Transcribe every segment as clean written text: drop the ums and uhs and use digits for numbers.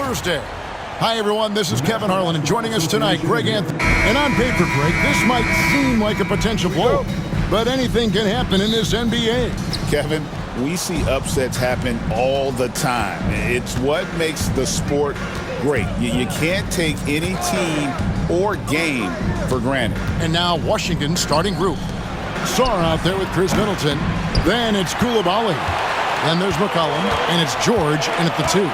Thursday. Hi, everyone. This is Kevin Harlan, and joining us tonight, Greg Anthony. And on paper, Greg, this might seem like a potential blow, but anything can happen in this NBA. Kevin, we see upsets happen all the time. It's what makes the sport great. You can't take any team or game for granted. And now Washington's starting group. Sarr out there with Chris Middleton. Then it's Coulibaly. Then there's McCollum, and it's George in at the 2.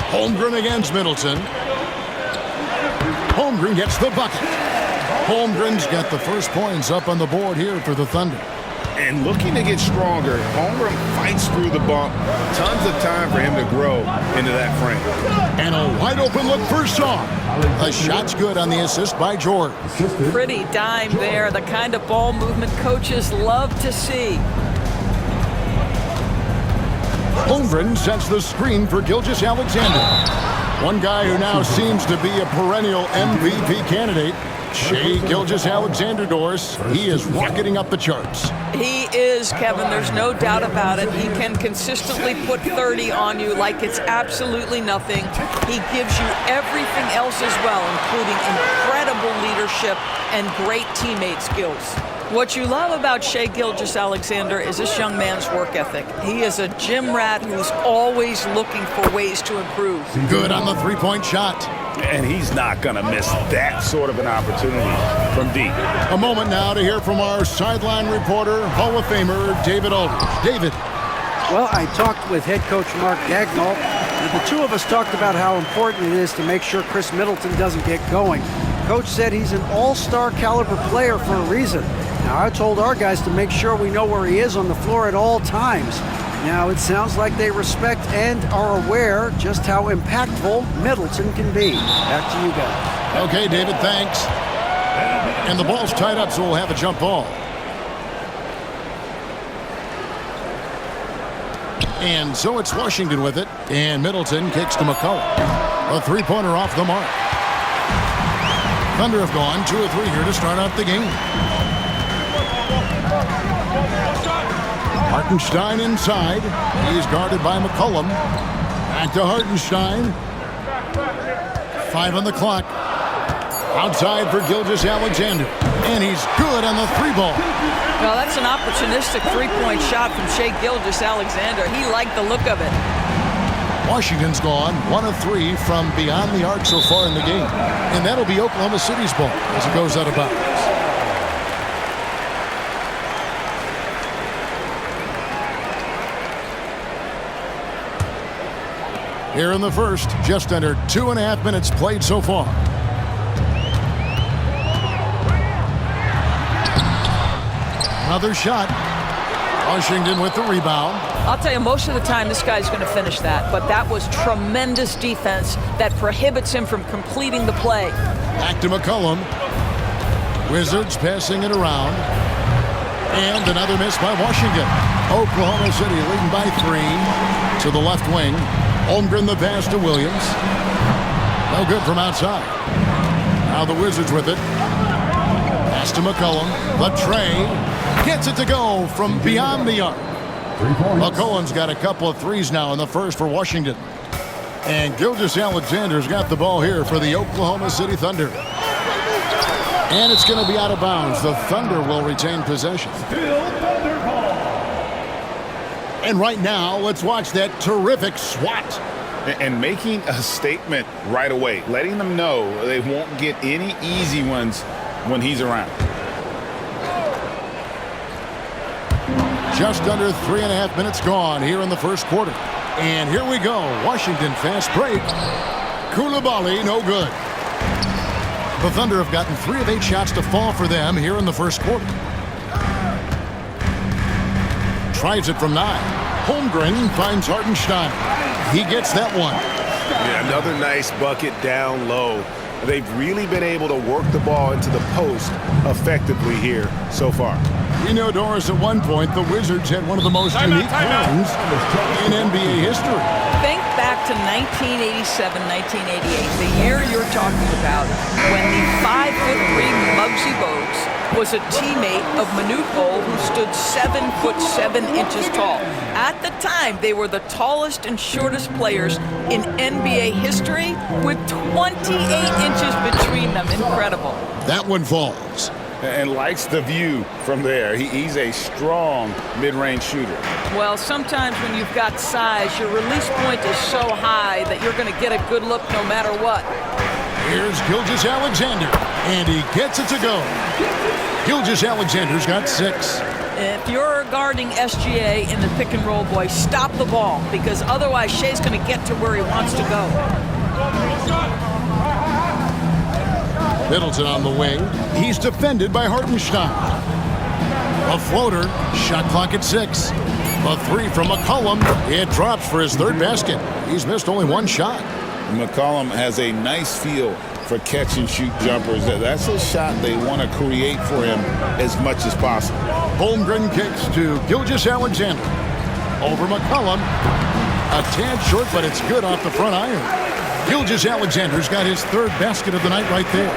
Holmgren against Middleton. Holmgren gets the bucket. Holmgren's got the first points up on the board here for the Thunder. And looking to get stronger, Holmgren fights through the bump. Tons of time for him to grow into that frame. And a wide open look for Sarr. The shot's good on the assist by George. Pretty dime there, the kind of ball movement coaches love to see. Holmgren sets the screen for Gilgeous-Alexander. One guy who now seems to be a perennial MVP candidate, Shai Gilgeous-Alexander, Doris. He is rocketing up the charts. He is, Kevin. There's no doubt about it. He can consistently put 30 on you like it's absolutely nothing. He gives you everything else as well, including incredible leadership and great teammate skills. What you love about Shai Gilgeous-Alexander is this young man's work ethic. He is a gym rat who's always looking for ways to improve. Good on the three-point shot. And he's not going to miss that sort of an opportunity from deep. A moment now to hear from our sideline reporter, Hall of Famer David Aldridge. David. Well, I talked with head coach Mark Daigneault, and the two of us talked about how important it is to make sure Chris Middleton doesn't get going. Coach said he's an all-star caliber player for a reason. Now, I told our guys to make sure we know where he is on the floor at all times. Now, it sounds like they respect and are aware just how impactful Middleton can be. Back to you guys. Okay, David, thanks. And the ball's tied up, so we'll have a jump ball. And so it's Washington with it, and Middleton kicks to McCollum. A three-pointer off the mark. Thunder have gone 2 of 3 here to start out the game. Hartenstein inside. He's guarded by McCollum. Back to Hartenstein. 5 on the clock. Outside for Gilgeous-Alexander. And he's good on the 3-ball. Well, that's an opportunistic three-point shot from Shai Gilgeous-Alexander. He liked the look of it. Washington's gone 1 of 3 from beyond the arc so far in the game. And that'll be Oklahoma City's ball as it goes out of bounds. Here in the first, just under 2.5 minutes played so far. Another shot. Washington with the rebound. I'll tell you, most of the time this guy's going to finish that, but that was tremendous defense that prohibits him from completing the play. Back to McCollum. Wizards passing it around. And another miss by Washington. Oklahoma City leading by 3 to the left wing. Holmgren the pass to Williams. No good from outside. Now the Wizards with it. Pass to McCollum. The tray. Gets it to go from beyond the arc. McCollum's got a couple of threes now in the first for Washington. And Gilgeous-Alexander's got the ball here for the Oklahoma City Thunder. And it's going to be out of bounds. The Thunder will retain possession. And right now, let's watch that terrific swat. And making a statement right away, letting them know they won't get any easy ones when he's around. Just under 3.5 minutes gone here in the first quarter. And here we go. Washington fast break. Coulibaly, no good. The Thunder have gotten 3 of 8 shots to fall for them here in the first quarter. Tries it from 9. Holmgren finds Hartenstein. He gets that one. Yeah, another nice bucket down low. They've really been able to work the ball into the post effectively here so far. You know, Doris, at one point, the Wizards had one of the most unique runs in NBA history. Think back to 1987, 1988, the year you're talking about, when the 5'3" Muggsy Bogues was a teammate of Manute Bol, who stood 7'7" tall. At the time, they were the tallest and shortest players in NBA history, with 28 inches between them. Incredible. That one falls. And likes the view from there. He's a strong mid-range shooter. Well, sometimes when you've got size, your release point is so high that you're going to get a good look no matter what. Here's Gilgeous-Alexander, and he gets it to go. Gilgeous-Alexander's got 6. If you're guarding SGA in the pick and roll, boy, stop the ball, because otherwise Shea's going to get to where he wants to go. Middleton on the wing. He's defended by Hartenstein. A floater. Shot clock at 6. A 3 from McCollum. It drops for his 3rd basket. He's missed only 1 shot. McCollum has a nice feel for catch-and-shoot jumpers. That's a shot they want to create for him as much as possible. Holmgren kicks to Gilgeous-Alexander. Over McCollum. A tad short, but it's good off the front iron. Gilgeous-Alexander's got his 3rd basket of the night right there.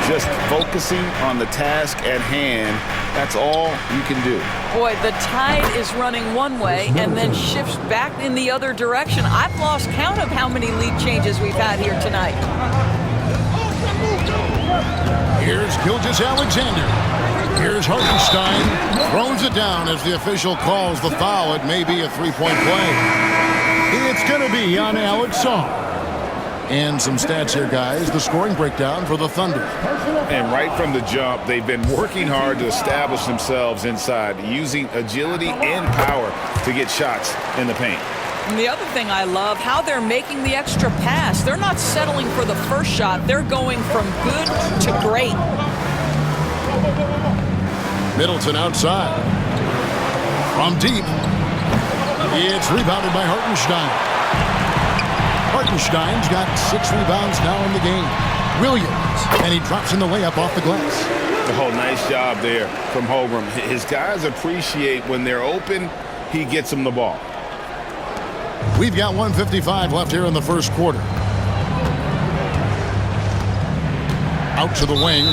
Just focusing on the task at hand, that's all you can do. Boy, the tide is running one way and then shifts back in the other direction. I've lost count of how many lead changes we've had here tonight. Here's Gilgeous-Alexander. Here's Hartenstein. Throws it down as the official calls the foul. It may be a 3-point play. It's going to be on Alex Song. And some stats here, guys. The scoring breakdown for the Thunder. And right from the jump, they've been working hard to establish themselves inside, using agility and power to get shots in the paint. And the other thing I love, how they're making the extra pass. They're not settling for the first shot. They're going from good to great. Middleton outside. From deep. It's rebounded by Hartenstein. Hartenstein's got 6 rebounds now in the game. Williams, and he drops in the layup off the glass. Oh, nice job there from Holmgren. His guys appreciate when they're open, he gets them the ball. We've got 1:55 left here in the first quarter. Out to the wing,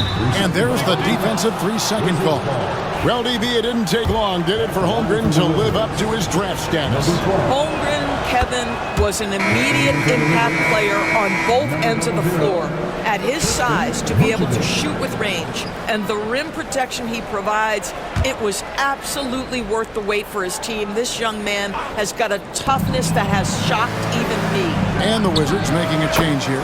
and there's the defensive 3-second call. Well, DB, it didn't take long, did it, for Holmgren to live up to his draft status? Holmgren, Kevin, was an immediate impact player on both ends of the floor. At his size, to be able to shoot with range and the rim protection he provides, it was absolutely worth the wait for his team. This young man has got a toughness that has shocked even me. And the Wizards making a change here.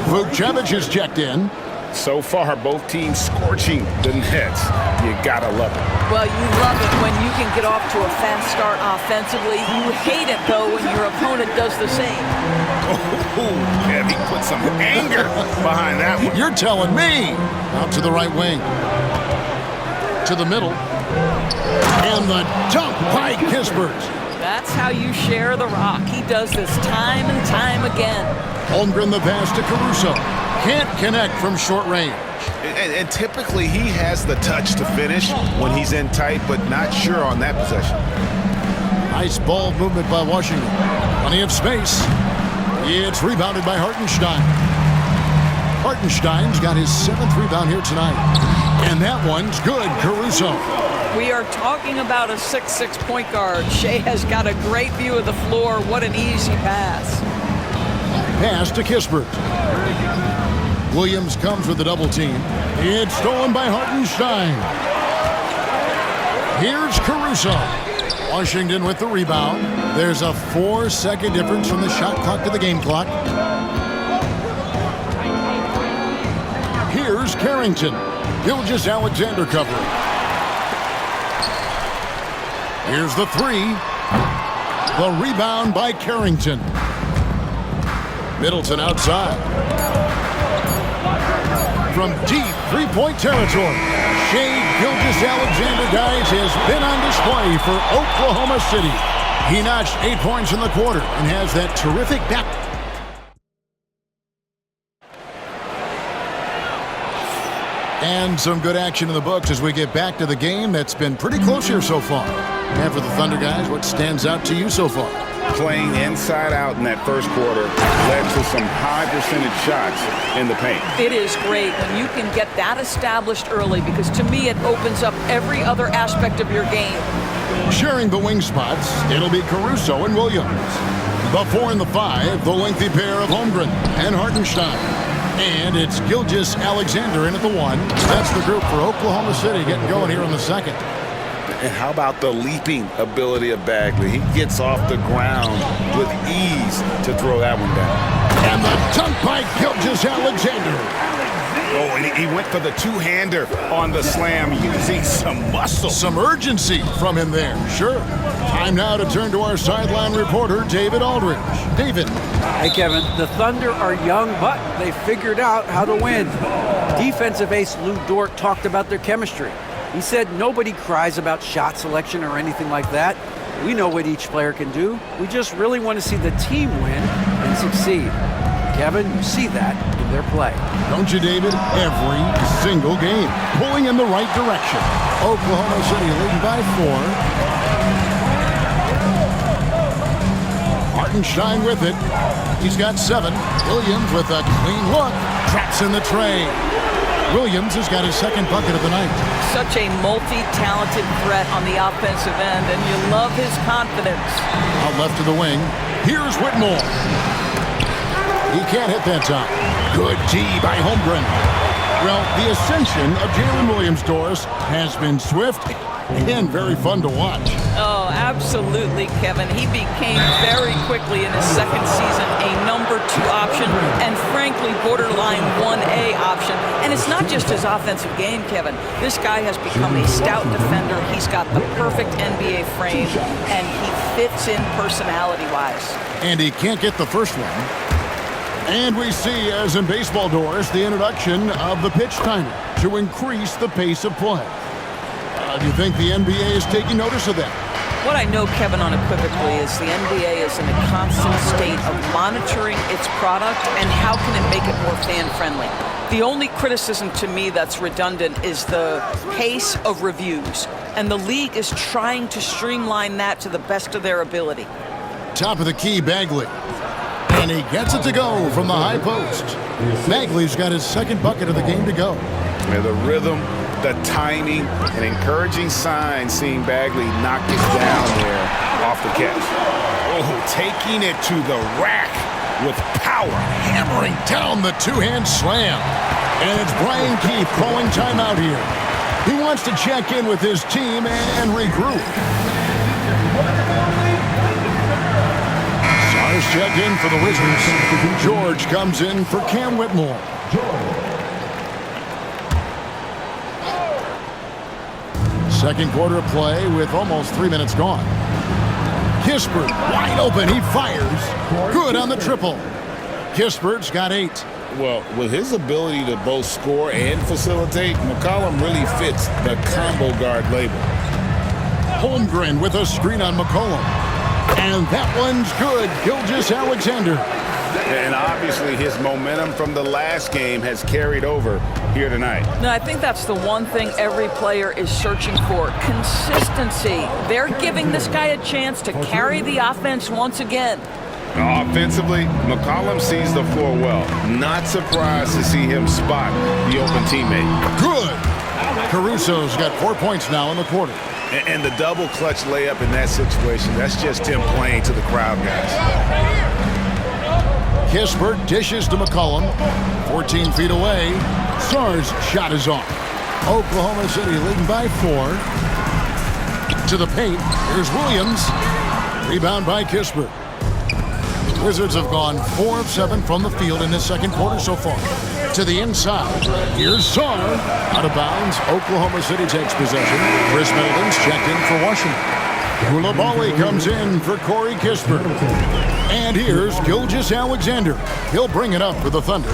Vukcevic is checked in. So far, both teams scorching the Nets. You gotta love it. Well, you love it when you can get off to a fast start offensively. You hate it, though, when your opponent does the same. Oh, yeah, he put some anger behind that one. You're telling me. Out to the right wing. To the middle. And the dunk by Kispert. That's how you share the rock. He does this time and time again. Holmgren the pass to Caruso. Can't connect from short range. And typically he has the touch to finish when he's in tight, but not sure on that possession. Nice ball movement by Washington. Plenty of space. It's rebounded by Hartenstein. Hartenstein's got his 7th rebound here tonight. And that one's good. Caruso. We are talking about a 6'6" point guard. Shea has got a great view of the floor. What an easy pass. Pass to Kispert. Williams comes with the double team. It's stolen by Hartenstein. Here's Caruso. Washington with the rebound. There's a 4-second difference from the shot clock to the game clock. Here's Carrington. Gilgeous-Alexander covering. Here's the 3. The rebound by Carrington. Middleton outside. From deep 3-point territory, Shai Gilgeous-Alexander, guys, has been on display for Oklahoma City. He notched 8 points in the quarter and has that terrific back. And some good action in the books as we get back to the game that's been pretty close here so far. And for the Thunder guys, what stands out to you so far? Playing inside out in that first quarter led to some high percentage shots in the paint. It is great when you can get that established early, because to me it opens up every other aspect of your game. Sharing the wing spots, it'll be Caruso and Williams. The 4 and the 5, the lengthy pair of Holmgren and Hartenstein. And it's Gilgeous-Alexander in at the 1. That's the group for Oklahoma City getting going here in the second. And how about the leaping ability of Bagley? He gets off the ground with ease to throw that one down. And the dunk by Gilgeous-Alexander. Oh, and he went for the two-hander on the slam using some muscle. Some urgency from him there, sure. Time now to turn to our sideline reporter, David Aldridge. David. Hey, Kevin, the Thunder are young, but they figured out how to win. Defensive ace Lou Dort talked about their chemistry. He said nobody cries about shot selection or anything like that. We know what each player can do. We just really want to see the team win and succeed. Kevin, you see that in their play. Don't you, David? Every single game. Pulling in the right direction. Oklahoma City leading by 4. Hartenstein with it. He's got 7. Williams with a clean look. Traps in the tray. Williams has got his second bucket of the night. Such a multi-talented threat on the offensive end, and you love his confidence. Out left to the wing. Here's Whitmore. He can't hit that time. Good D by Holmgren. Well, the ascension of Jalen Williams, Doris, has been swift and very fun to watch. Oh, absolutely, Kevin. He became very quickly in his second season a number 2 option and, frankly, borderline 1A option. And it's not just his offensive game, Kevin. This guy has become a stout defender. He's got the perfect NBA frame, and he fits in personality-wise. And he can't get the first one. And we see, as in baseball, Doris, the introduction of the pitch timer to increase the pace of play. Do you think the NBA is taking notice of that? What I know, Kevin, unequivocally is the NBA is in a constant state of monitoring its product and how can it make it more fan-friendly. The only criticism to me that's redundant is the pace of reviews, and the league is trying to streamline that to the best of their ability. Top of the key, Bagley. And he gets it to go from the high post. Bagley's got his second bucket of the game to go. Yeah, the rhythm, the timing, an encouraging sign seeing Bagley knock this down there off the catch. Oh, taking it to the rack with power. Hammering down the two-hand slam. And it's Brian Keith calling timeout here. He wants to check in with his team and regroup. Stars check in for the Wizards. George comes in for Cam Whitmore. Second quarter of play with almost 3 minutes gone. Kispert wide open. He fires. Good on the triple. Kispert's got 8. Well, with his ability to both score and facilitate, McCollum really fits the combo guard label. Holmgren with a screen on McCollum. And that one's good. Gilgeous-Alexander. And obviously his momentum from the last game has carried over here tonight. No, I think that's the one thing every player is searching for. Consistency. They're giving this guy a chance to carry the offense once again. Offensively, McCollum sees the floor well. Not surprised to see him spot the open teammate. Good. Caruso's got 4 points now in the quarter. And the double clutch layup in that situation, that's just him playing to the crowd, guys. Kispert dishes to McCollum. 14 feet away. Sarr's shot is off. Oklahoma City leading by 4. To the paint. Here's Williams. Rebound by Kispert. Wizards have gone 4 of 7 from the field in this second quarter so far. To the inside. Here's Sarr. Out of bounds. Oklahoma City takes possession. Chris Middleton's checked in for Washington. Koulibaly comes in for Corey Kispert. And here's Gilgeous-Alexander. He'll bring it up for the Thunder.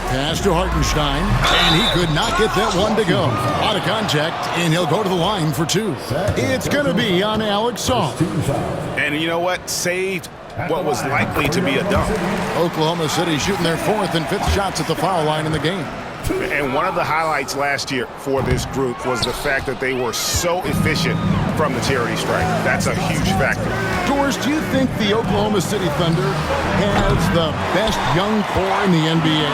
Pass to Hartenstein. And he could not get that one to go. Out of contact, and he'll go to the line for 2. It's going to be on Alex Sarr. And you know what? Saved what was likely to be a dunk. Oklahoma City shooting their 4th and 5th shots at the foul line in the game. And one of the highlights last year for this group was the fact that they were so efficient from the charity stripe. That's a huge factor. Doors, do you think the Oklahoma City Thunder has the best young core in the NBA?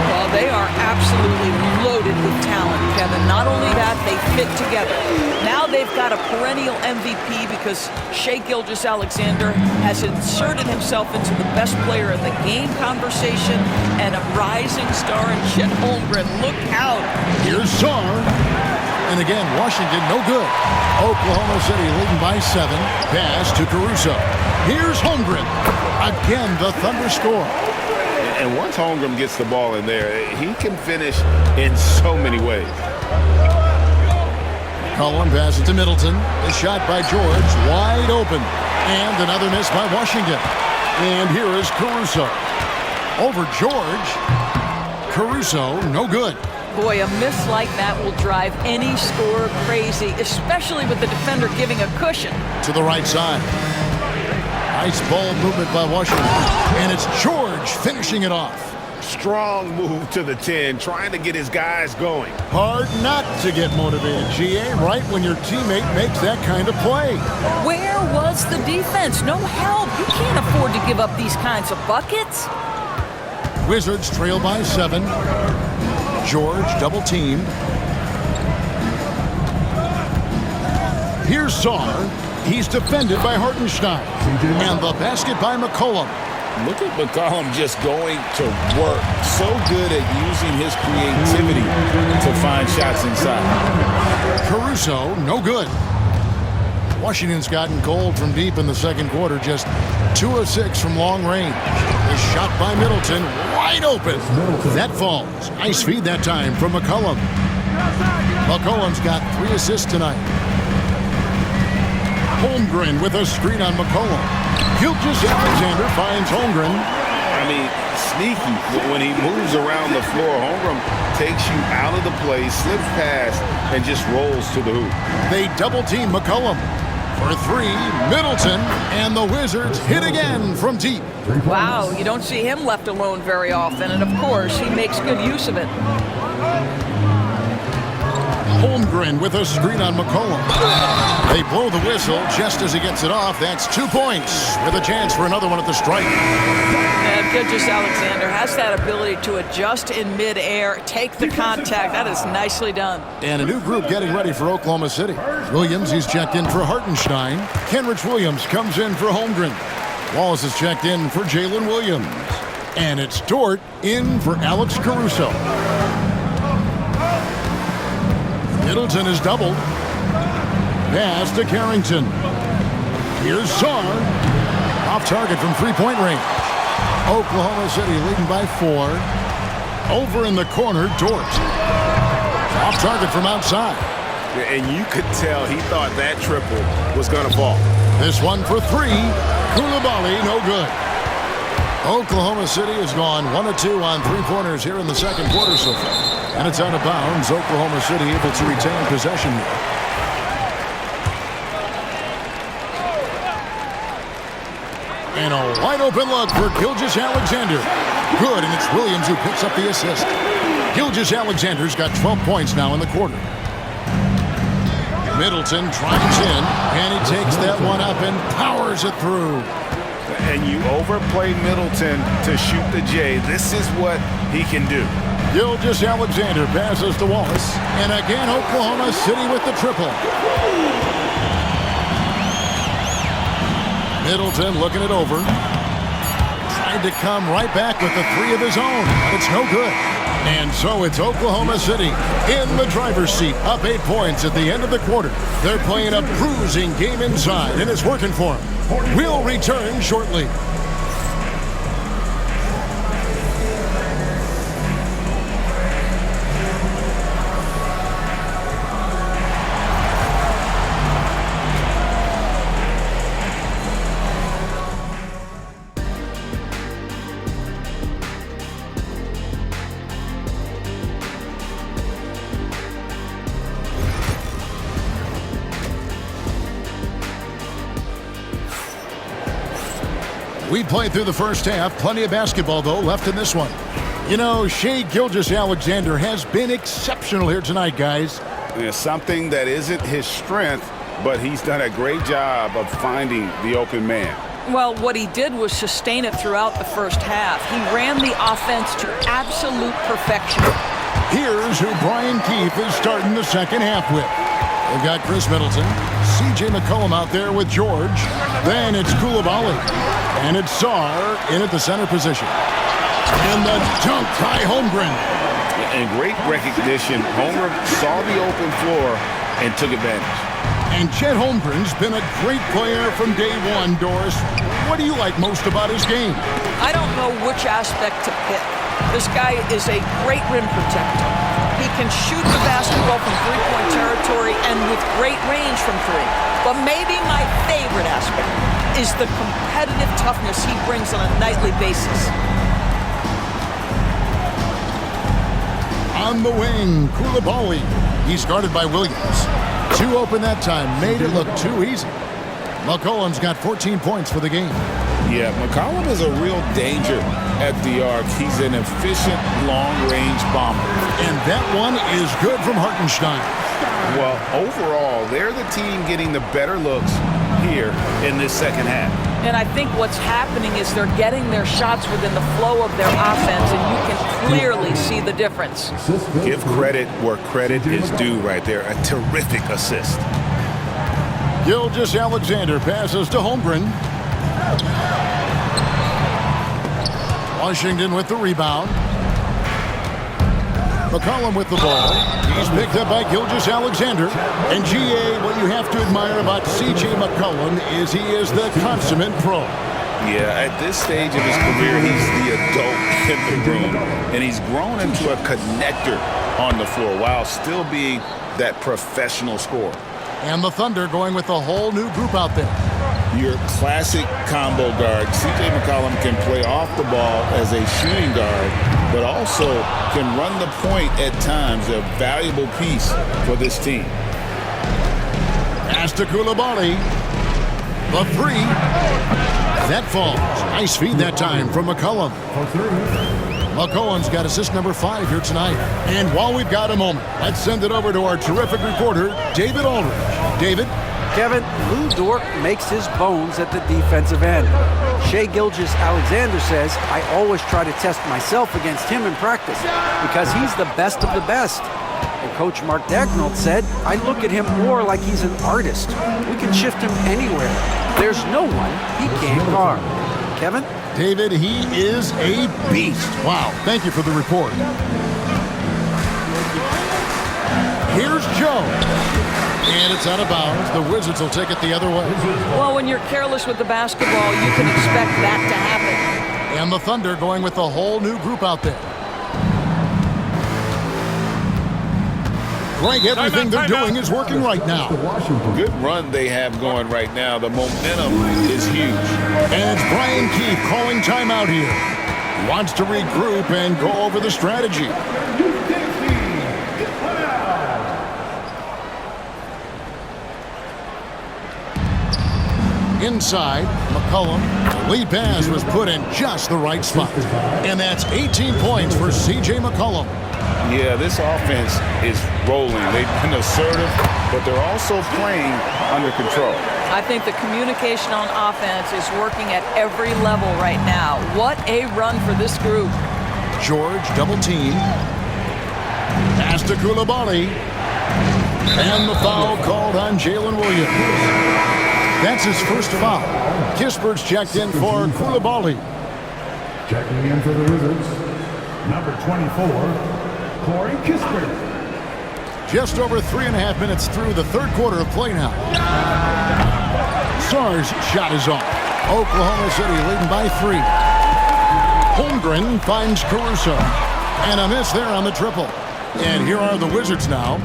Well, they are absolutely loaded with talent, Kevin. Not only that, they fit together. Now they've got a perennial MVP because Shai Gilgeous-Alexander has inserted himself into the best player in the game conversation, and a rising star in Chet Holmgren. Look out. Here's Sarr. And again, Washington, no good. Oklahoma City leading by 7. Pass to Caruso. Here's Holmgren. Again, the Thunder score. And once Holmgren gets the ball in there, he can finish in so many ways. Cullen passes to Middleton. The shot by George, wide open. And another miss by Washington. And here is Caruso. Over George. Caruso, no good. Boy, a miss like that will drive any scorer crazy, especially with the defender giving a cushion. To the right side. Nice ball movement by Washington. And it's George finishing it off. Strong move to the 10, trying to get his guys going. Hard not to get motivated, GA, right when your teammate makes that kind of play. Where was the defense? No help. You can't afford to give up these kinds of buckets. Wizards trail by 7. George double teamed. Here's Sarr. He's defended by Hartenstein. And the basket by McCollum. Look at McCollum just going to work. So good at using his creativity to find shots inside. Caruso, no good. Washington's gotten cold from deep in the second quarter. Just 2 of 6 from long range. The shot by Middleton, wide open. That falls. Nice feed that time from McCollum. McCollum's got 3 assists tonight. Holmgren with a screen on McCollum. Gilgeous-Alexander finds Holmgren. I mean, sneaky. When he moves around the floor, Holmgren takes you out of the play, slips past, and just rolls to the hoop. They double team McCollum. For 3, Middleton, and the Wizards hit again from deep. Wow, you don't see him left alone very often, and of course, he makes good use of it. Holmgren with a screen on McCollum. They blow the whistle just as he gets it off. That's 2 points with a chance for another one at the stripe. And Gilgeous-Alexander has that ability to adjust in midair, take the contact. That is nicely done. And a new group getting ready for Oklahoma City. Williams, he's checked in for Hartenstein. Kenrich Williams comes in for Holmgren. Wallace is checked in for Jalen Williams. And it's Dort in for Alex Caruso. Middleton is doubled. Pass to Carrington. Here's Sarr. Off target from three-point range. Oklahoma City leading by 4. Over in the corner, Dort. Off target from outside. And you could tell he thought that triple was going to fall. This one for 3. Koulibaly, no good. Oklahoma City has gone 1 of 2 on 3-pointers here in the second quarter so far. And it's out of bounds. Oklahoma City able to retain possession here. And a wide open look for Gilgeous-Alexander. Good, and it's Williams who picks up the assist. Gilgeous-Alexander's got 12 points now in the quarter. Middleton drives in, and he takes that one up and powers it through. And you overplay Middleton to shoot the J. This is what he can do. Gilgeous-Alexander passes to Wallace. And again, Oklahoma City with the triple. Middleton looking it over. Tried to come right back with the 3 of his own. But it's no good. And so it's Oklahoma City in the driver's seat, up 8 points at the end of the quarter. They're playing a bruising game inside, and it's working for them. We'll return shortly. We played through the first half. Plenty of basketball, though, left in this one. You know, Shai Gilgeous-Alexander has been exceptional here tonight, guys. There's something that isn't his strength, but he's done a great job of finding the open man. Well, what he did was sustain it throughout the first half. He ran the offense to absolute perfection. Here's who Brian Keefe is starting the second half with. They've got Chris Middleton, C.J. McCollum out there with George. Then it's Coulibaly. And it's Sarr in at the center position. And the dunk by Holmgren. And great recognition. Holmgren saw the open floor and took advantage. And Chet Holmgren's been a great player from day one, Doris. What do you like most about his game? I don't know which aspect to pick. This guy is a great rim protector. He can shoot the basketball from three-point territory and with great range from three. But maybe my favorite aspect is the competitive toughness he brings on a nightly basis. On the wing, Coulibaly. He's guarded by Williams. Two open that time, made it look too easy. McCollum's got 14 points for the game. Yeah, McCollum is a real danger at the arc. He's an efficient long-range bomber. And that one is good from Hartenstein. Well, overall, they're the team getting the better looks here in this second half. And I think what's happening is they're getting their shots within the flow of their offense, and you can clearly see the difference. Give credit where credit is due right there. A terrific assist. Gilgeous-Alexander passes to Holmgren. Washington with the rebound. McCollum with the ball. He's picked up by Gilgeous-Alexander. And G.A., what you have to admire about C.J. McCollum is he is the consummate pro. Yeah, at this stage of his career, he's the adult in the room. And he's grown into a connector on the floor while still being that professional scorer. And the Thunder going with a whole new group out there. Your classic combo guard. C.J. McCollum can play off the ball as a shooting guard, but also can run the point at times, a valuable piece for this team. Pass to Coulibaly. The three. That falls. Nice feed that time from McCollum. McCollum's got assist number 5 here tonight. And while we've got a moment, let's send it over to our terrific reporter, David Aldridge. David? Kevin, Lou Dort makes his bones at the defensive end. Shai Gilgeous-Alexander says, I always try to test myself against him in practice because he's the best of the best. And Coach Mark Daigneault said, I look at him more like he's an artist. We can shift him anywhere. There's no one he can't guard. Kevin? David, he is a beast. Wow, thank you for the report. Here's Joe. And it's out of bounds. The Wizards will take it the other way. Well, when you're careless with the basketball, you can expect that to happen. And the Thunder going with a whole new group out there. Greg, everything they're doing is working right now. Good run they have going right now. The momentum is huge. And it's Brian Keefe calling timeout here. He wants to regroup and go over the strategy. Inside, McCollum. The lead pass was put in just the right spot. And that's 18 points for C.J. McCollum. Yeah, this offense is rolling. They've been assertive, but they're also playing under control. I think the communication on offense is working at every level right now. What a run for this group. George double team. Pass to Coulibaly. And the foul called on Jalen Williams. That's his first foul. Kispert's checked in for Coulibaly. Checking in for the Wizards, number 24, Corey Kispert. Just over 3.5 minutes through the third quarter of play now. Sarr's shot is off. Oklahoma City leading by 3. Holmgren finds Caruso. And a miss there on the triple. And here are the Wizards now.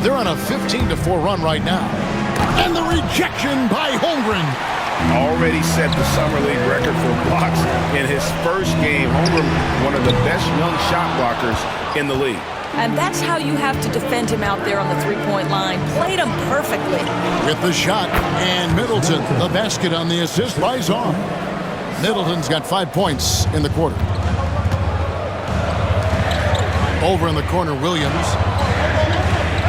They're on a 15-4 run right now. And the rejection by Holmgren. Already set the Summer League record for blocks in his first game. Holmgren, one of the best young shot blockers in the league. And that's how you have to defend him out there on the three-point line. Played him perfectly. With the shot, and Middleton, the basket on the assist by Sarr. Middleton's got 5 points in the quarter. Over in the corner, Williams.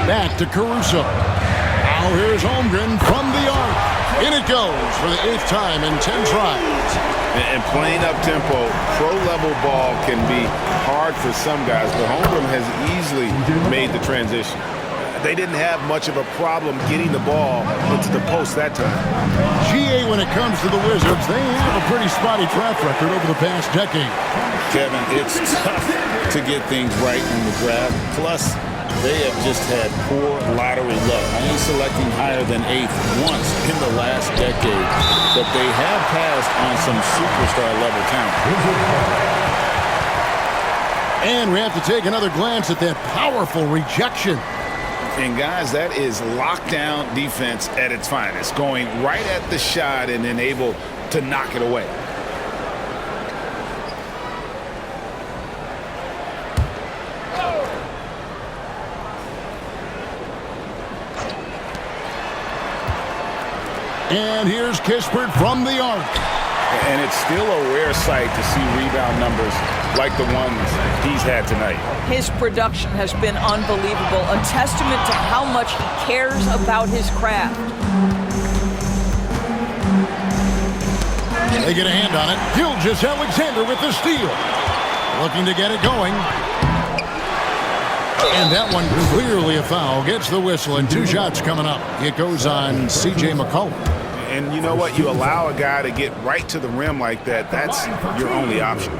Back to Caruso. Now here's Holmgren from the arc. In it goes for the 8th time in 10 tries. And playing up-tempo, pro-level ball can be hard for some guys, but Holmgren has easily made the transition. They didn't have much of a problem getting the ball into the post that time. GA, when it comes to the Wizards, they have a pretty spotty track record over the past decade. Kevin, it's tough to get things right in the draft. Plus, they have just had poor lottery luck, only selecting higher than 8th once in the last decade. But they have passed on some superstar-level talent. And we have to take another glance at that powerful rejection. And, guys, that is lockdown defense at its finest, going right at the shot and then able to knock it away. And here's Kispert from the arc. And it's still a rare sight to see rebound numbers like the ones he's had tonight. His production has been unbelievable, a testament to how much he cares about his craft. They get a hand on it. Gilgeous-Alexander with the steal. Looking to get it going. And that one clearly a foul. Gets the whistle and 2 shots coming up. It goes on C.J. McCollum. And you know what? You allow a guy to get right to the rim like that, that's your only option.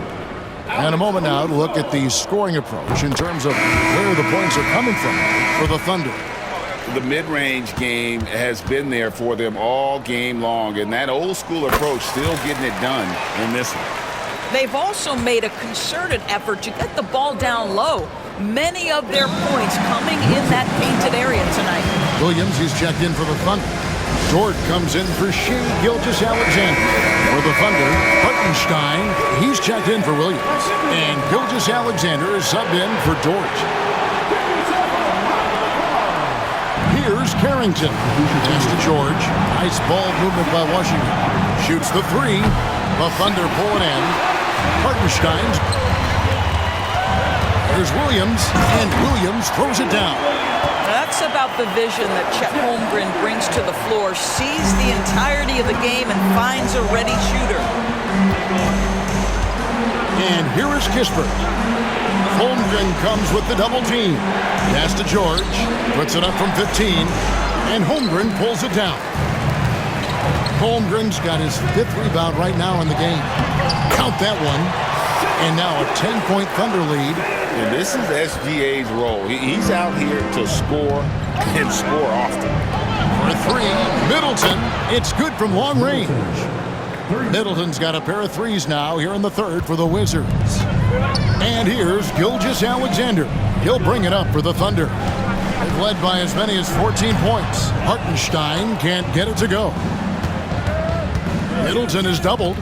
And a moment now to look at the scoring approach in terms of where the points are coming from for the Thunder. The mid-range game has been there for them all game long, and that old-school approach still getting it done in this one. They've also made a concerted effort to get the ball down low. Many of their points coming in that painted area tonight. Williams, he's checked in for the Thunder. Dort comes in for Shai Gilgeous-Alexander. For the Thunder, Hartenstein, he's checked in for Williams. And Gilgeous-Alexander is subbed in for Dort. Here's Carrington. Pass to George. Nice ball movement by Washington. Shoots the 3. The Thunder pull it in. Hartenstein's. There's Williams, and Williams throws it down. That's about the vision that Chet Holmgren brings to the floor. Sees the entirety of the game and finds a ready shooter. And here is Kispert. Holmgren comes with the double team. Pass to George. Puts it up from 15. And Holmgren pulls it down. Holmgren's got his 5th rebound right now in the game. Count that one. And now a 10-point Thunder lead. And this is SGA's role. He's out here to score and score often. For 3, Middleton. It's good from long range. Middleton's got a pair of 3s now here in the 3rd for the Wizards. And here's Gilgeous-Alexander. He'll bring it up for the Thunder. They've led by as many as 14 points. Hartenstein can't get it to go. Middleton is doubled.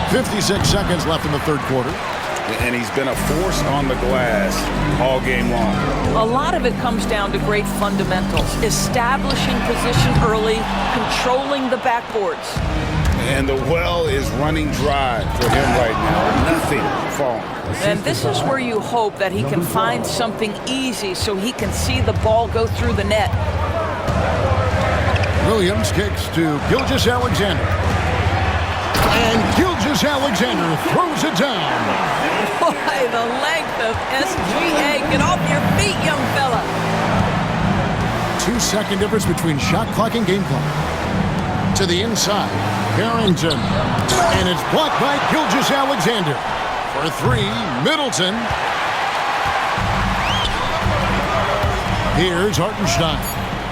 56 seconds left in the 3rd quarter. And he's been a force on the glass all game long. A lot of it comes down to great fundamentals. Establishing position early, controlling the backboards. And the well is running dry for him right now. Nothing falling. And this is where you hope that he can find something easy so he can see the ball go through the net. Williams kicks to Gilgeous-Alexander. And Gilgeous-Alexander throws it down. Boy, the length of SGA. Get off your feet, young fella. 2-second difference between shot clock and game clock. To the inside, Carrington. And it's blocked by Gilgeous-Alexander. For 3, Middleton. Here's Hartenstein.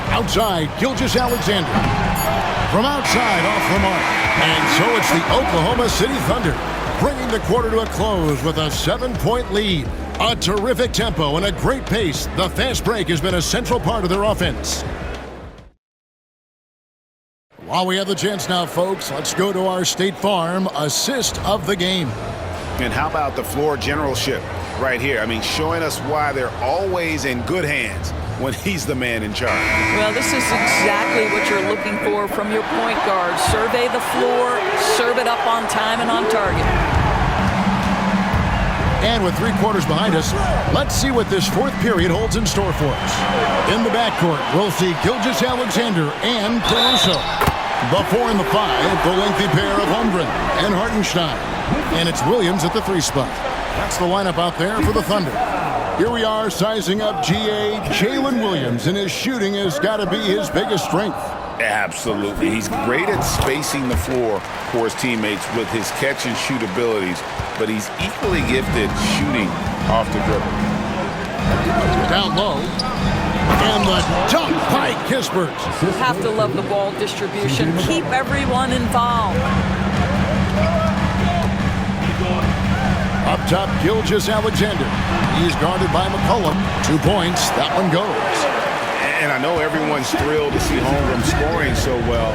Outside, Gilgeous-Alexander. From outside, off the mark. And so it's the Oklahoma City Thunder bringing the quarter to a close with a 7-point lead. A terrific tempo and a great pace. The fast break has been a central part of their offense. While we have the chance now, folks, let's go to our State Farm assist of the game. And how about the floor generalship right here? I mean, showing us why they're always in good hands when he's the man in charge. Well, this is exactly what you're looking for from your point guard. Survey the floor, serve it up on time and on target. And with 3 quarters behind us, let's see what this 4th period holds in store for us. In the backcourt, we'll see Gilgeous-Alexander and Caruso. The 4 and the 5, the lengthy pair of Holmgren and Hartenstein. And it's Williams at the 3 spot. That's the lineup out there for the Thunder. Here we are sizing up GA Jalen Williams, and his shooting has got to be his biggest strength. Absolutely. He's great at spacing the floor for his teammates with his catch and shoot abilities, but he's equally gifted shooting off the dribble. Down low. And the dunk by Kispert. Have to love the ball distribution. Keep everyone involved. Up top, Gilgeous-Alexander. He's guarded by McCollum. 2 points. That one goes. And I know everyone's thrilled to see Holmgren scoring so well.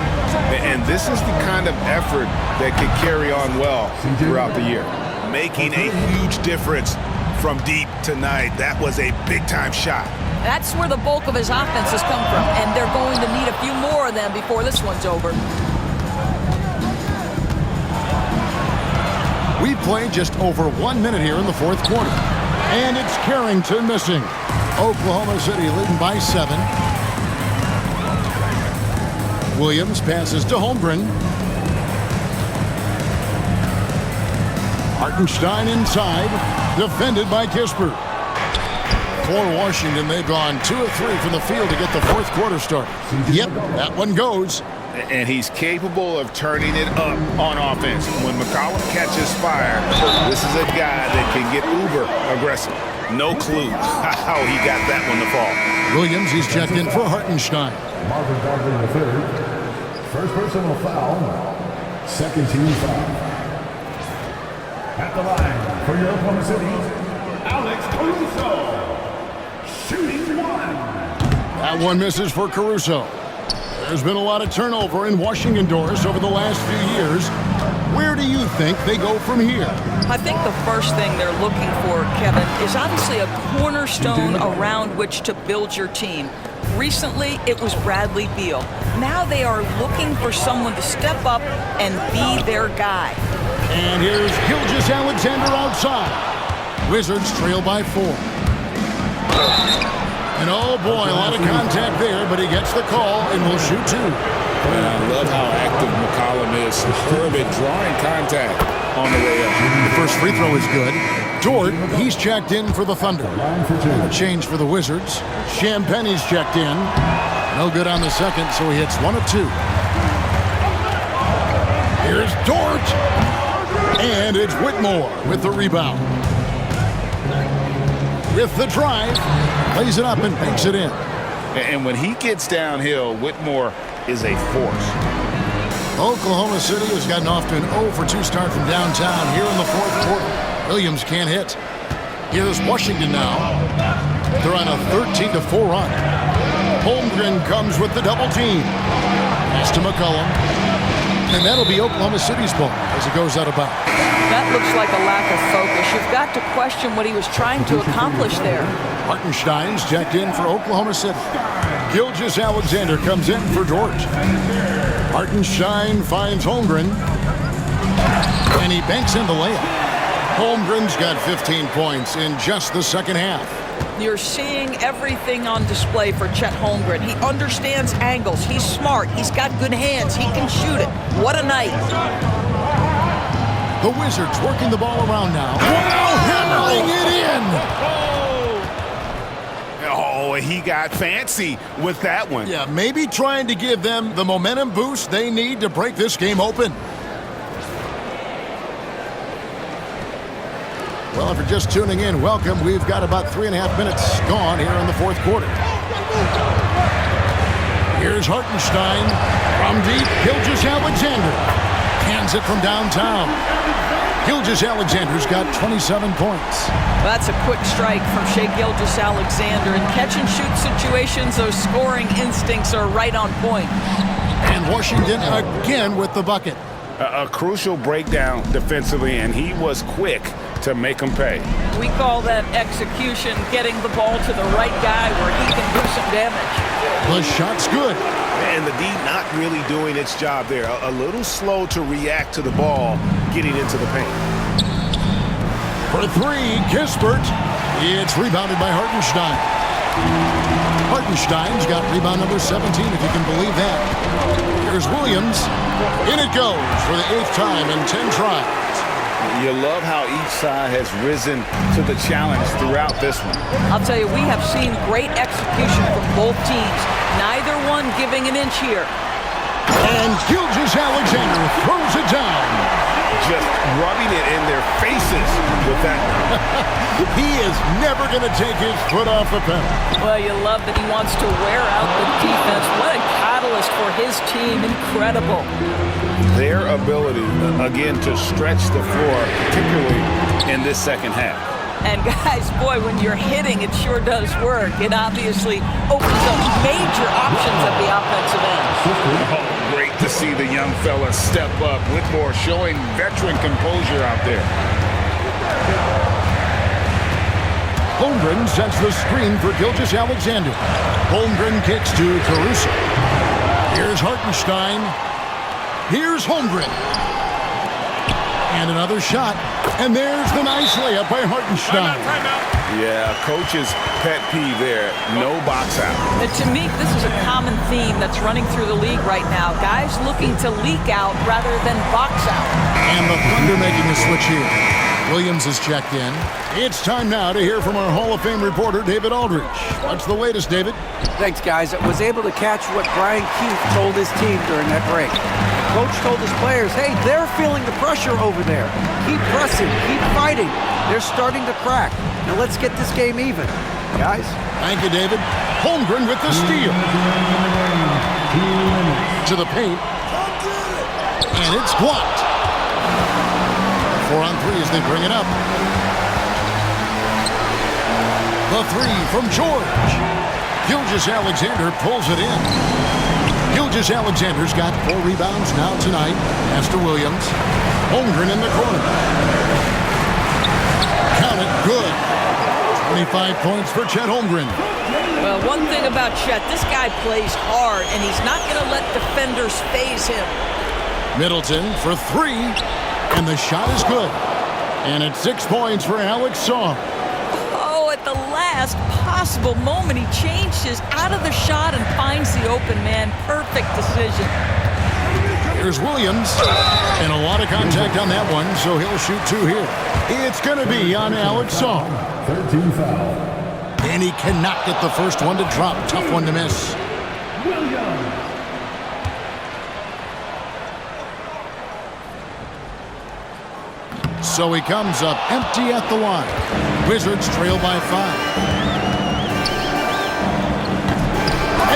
And this is the kind of effort that could carry on well throughout the year. Making a huge difference from deep tonight. That was a big-time shot. That's where the bulk of his offense has come from, and they're going to need a few more of them before this one's over. We played just over 1 minute here in the 4th quarter. And it's Carrington missing. Oklahoma City leading by 7. Williams passes to Holmgren. Hartenstein inside, defended by Kispert. For Washington, they've gone 2 of 3 from the field to get the 4th quarter started. Yep, that one goes. And he's capable of turning it up on offense. When McCollum catches fire, this is a guy that can get uber aggressive. No clue how he got that one to fall. Williams, he's checked in for Hartenstein. Marvin Bagley III. First personal foul. Second team foul. At the line for your Oklahoma City, Alex Caruso. Shooting 1. That one misses for Caruso. There's been a lot of turnover in Washington doors over the last few years. Where do you think they go from here? I think the first thing they're looking for, Kevin, is obviously a cornerstone around which to build your team. Recently, it was Bradley Beal. Now they are looking for someone to step up and be their guy. And here's Gilgeous-Alexander outside. Wizards trail by 4. And oh boy, a lot of contact there, but he gets the call and will shoot 2. And I love how active McCollum is. Superb at drawing contact on the way up. The first free throw is good. Dort, he's checked in for the Thunder. A change for the Wizards. Champagne's checked in. No good on the second, so he hits 1 of 2. Here's Dort. And it's Whitmore with the rebound. With the drive, lays it up and banks it in. And when he gets downhill, Whitmore is a force. Oklahoma City has gotten off to an 0 for 2 start from downtown here in the 4th quarter. Williams can't hit. Here's Washington now. They're on a 13-4 run. Holmgren comes with the double team. Pass to McCollum. And that'll be Oklahoma City's ball as it goes out of bounds. That looks like a lack of focus. You've got to question what he was trying to accomplish there. Hartenstein's checked in for Oklahoma City. Gilgeous-Alexander comes in for Dort. Hartenstein finds Holmgren. And he banks in the layup. Holmgren's got 15 points in just the second half. You're seeing everything on display for Chet Holmgren. He understands angles. He's smart. He's got good hands. He can shoot it. What a night. The Wizards working the ball around now. Wow, hammering it in. Oh, he got fancy with that one. Yeah, maybe trying to give them the momentum boost they need to break this game open. Well, if you're just tuning in, welcome. We've got about 3.5 minutes gone here in the 4th quarter. Here's Hartenstein from deep. Gilgeous-Alexander hands it from downtown. Gilgeous-Alexander's got 27 points. That's a quick strike from Shai Gilgeous-Alexander. In catch-and-shoot situations, those scoring instincts are right on point. And Washington again with the bucket. A crucial breakdown defensively, and he was quick to make them pay. We call that execution, getting the ball to the right guy where he can do some damage. The shot's good. And the D not really doing its job there. A little slow to react to the ball getting into the paint. For three, Kispert. It's rebounded by Hartenstein. Hartenstein's got rebound number 17, if you can believe that. Here's Williams. In it goes for the 8th time in 10 tries. You love how each side has risen to the challenge throughout this one. I'll tell you, we have seen great execution from both teams. Neither one giving an inch here. And Gilgeous-Alexander throws it down. Just rubbing it in their faces with that. He is never going to take his foot off the pedal. Well, you love that he wants to wear out the defense. What a catalyst for his team. Incredible. Their ability, again, to stretch the floor, particularly in this second half. And guys, boy, when you're hitting, it sure does work. It obviously opens up major options at the offensive end. Oh, great to see the young fella step up. Whitmore showing veteran composure out there. Holmgren sets the screen for Gilgeous-Alexander. Holmgren kicks to Caruso. Here's Hartenstein. Here's Holmgren. And another shot. And there's the nice layup by Hartenstein. Yeah, coach's pet peeve there. No box out. And to me, this is a common theme that's running through the league right now. Guys looking to leak out rather than box out. And the Thunder making a switch here. Williams is checked in. It's time now to hear from our Hall of Fame reporter, David Aldridge. What's the latest, David? Thanks, guys. I was able to catch what Brian Keefe told his team during that break. Coach told his players, hey, they're feeling the pressure over there. Keep pressing, keep fighting. They're starting to crack. Now let's get this game even, guys. Thank you, David. Holmgren with the steal. To the paint. And it's blocked. 4 on 3 as they bring it up. The three from George. Gilgeous-Alexander pulls it in. Gilgeous-Alexander's got 4 rebounds now tonight. Pass to Williams. Holmgren in the corner. Count it, good. 25 points for Chet Holmgren. Well, one thing about Chet, this guy plays hard, and he's not going to let defenders phase him. Middleton for 3, and the shot is good. And it's 6 points for Alex Saw. Oh, at the last possible moment, he changes out of the shot and finds the open man. Perfect decision. Here's Williams, and a lot of contact on that one, so he'll shoot 2 here. It's going to be on Alex Saw. 13 foul. And he cannot get the first one to drop. Tough one to miss. So he comes up empty at the line. Wizards trail by 5.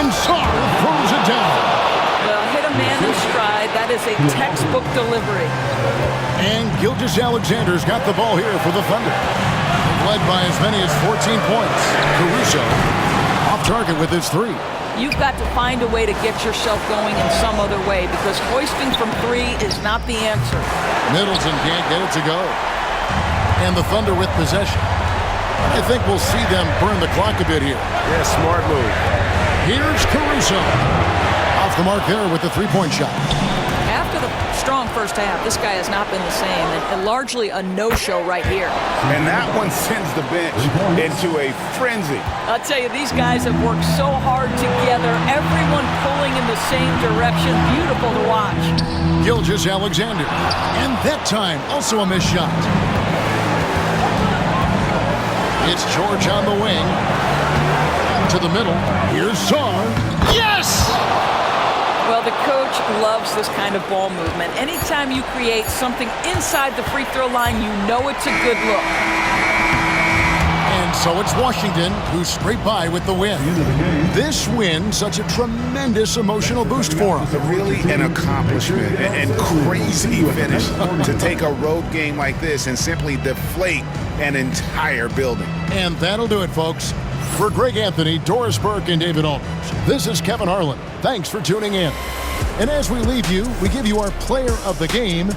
And Saw throws it down. Well, hit a man in stride. That is a textbook delivery. And Gilgeous-Alexander's got the ball here for the Thunder. They've led by as many as 14 points. Caruso off target with his 3. You've got to find a way to get yourself going in some other way because hoisting from 3 is not the answer. Middleton can't get it to go. And the Thunder with possession. I think we'll see them burn the clock a bit here. Yeah, smart move. Here's Caruso. Off the mark there with the 3-point shot. After the strong first half, this guy has not been the same, and largely a no-show right here. And that one sends the bench into a frenzy. I'll tell you, these guys have worked so hard together, everyone pulling in the same direction. Beautiful to watch. Gilgeous-Alexander. And that time, also a missed shot. It's George on the wing. To the middle. Here's Saw. Yes! Well, the coach loves this kind of ball movement. Anytime you create something inside the free throw line, you know it's a good look. And so it's Washington who scraped by with the win. This win, such a tremendous emotional boost for them. Really an accomplishment and crazy finish to take a road game like this and simply deflate an entire building. And that'll do it, folks. For Greg Anthony, Doris Burke, and David Aldridge, this is Kevin Harlan. Thanks for tuning in. And as we leave you, we give you our player of the game,